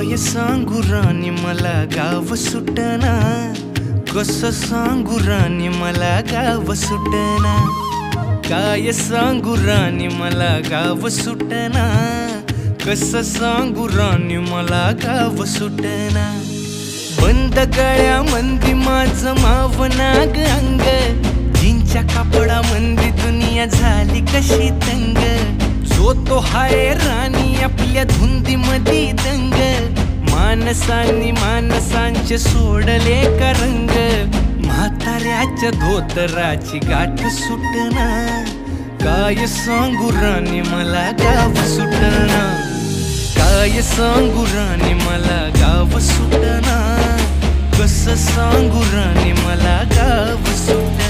काय सांगू राणी मला गाव सुटना, कसं सांगू राणी मला गाव सुटना। काय सांगू राणी मला गाव सुटना, कसं सांगू राणी मला गाव सुटना। बंद गळ्यामंदी माझं मावनाग अंग, जीनच्या कापडामंदी दुनिया झाली कशी तंग। जो तो हाय राणी आपल्या धुंदीमधी दंग, माणसांनी माणसांचे सोडले का रंग। म्हाताऱ्याच्या धोतराची गाठ सुटना, काय सांगू राणी मला गाव सुटना। काय सांगू राणी मला गाव सुटना, कसं सांगू राणी मला गाव सुटना।